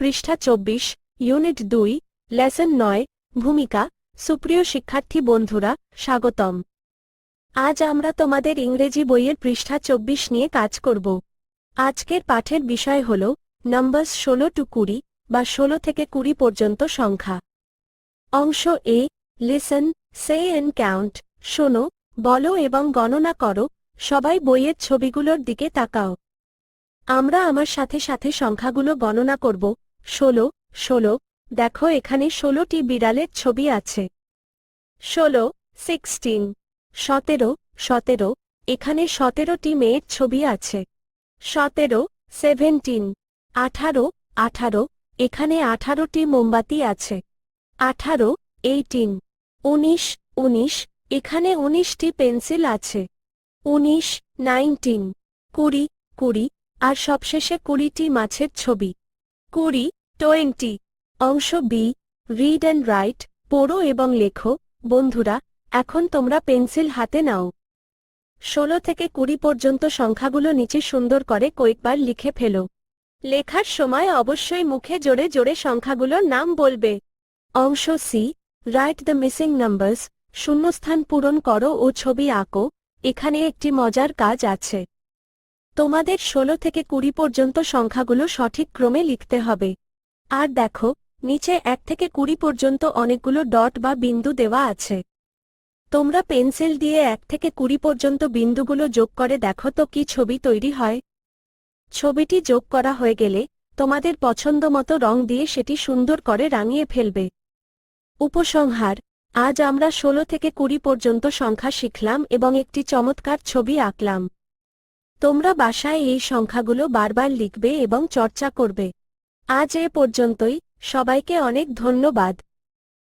পৃষ্ঠা 24, unit 2, lesson 9, ভূমিকা। সুপ্রিয় শিক্ষার্থী বন্ধুরা, স্বাগতম। আজ আমরা তোমাদের ইংরেজি বইয়ের পৃষ্ঠা 24 নিয়ে কাজ করব। আজকের পাঠের বিষয় হল নাম্বারস 16 to 20 বা 16 থেকে 20 পর্যন্ত সংখ্যা। অংশ এ, লিসন, সে এন্ড কাউন্ট। শোনো, বলো এবং গণনা করো। সবাই বইয়ের ছবিগুলোর দিকে তাকাও। আমরা আমার সাথে সাথে সংখ্যাগুলো গণনা করব। 16, 16, দেখো এখানে 16টি বিড়ালের ছবি আছে। 16, 16, 17, 17, এখানে 17টি মেয়ের ছবি আছে। 17, 17, 18, 18, এখানে 18টি মোমবাতি আছে। 18, 18, 19, 19, এখানে 19টি পেন্সিল আছে। 19, 19, 20, 20, আর সবশেষে 20টি মাছের ছবি। 20, 20। অংশ বি, রিড অ্যান্ড রাইট, পড়ো এবং লেখো। বন্ধুরা, এখন তোমরা পেন্সিল হাতে নাও। 16 থেকে 20 পর্যন্ত সংখ্যাগুলো নিচে সুন্দর করে কয়েকবার লিখে ফেলো। লেখার সময় অবশ্যই মুখে জোরে জোরে সংখ্যাগুলোর নাম বলবে। অংশ C, right the missing numbers, শূন্যস্থান পূরণ করো ও ছবি আঁকো। এখানে একটি মজার কাজ আছে। তোমাদের 16 থেকে 20 পর্যন্ত সংখ্যাগুলো সঠিক ক্রমে লিখতে হবে। আর দেখো, নিচে 1 থেকে 20 পর্যন্ত অনেকগুলো ডট বা বিন্দু দেওয়া আছে। তোমরা পেন্সিল দিয়ে 1 থেকে 20 পর্যন্ত বিন্দুগুলো যোগ করে দেখো তো কি ছবি তৈরি হয়। ছবিটি যোগ করা হয়ে গেলে তোমাদের পছন্দমতো রং দিয়ে সেটি সুন্দর করে রাঙিয়ে ফেলবে। উপসংহার: আজ আমরা 16 থেকে 20 পর্যন্ত সংখ্যা শিখলাম এবং একটি চমৎকার ছবি আঁকলাম। তোমরা বাসায় এই সংখ্যাগুলো বারবার লিখবে এবং চর্চা করবে। আজ এ পর্যন্তই, সবাইকে অনেক ধন্যবাদ।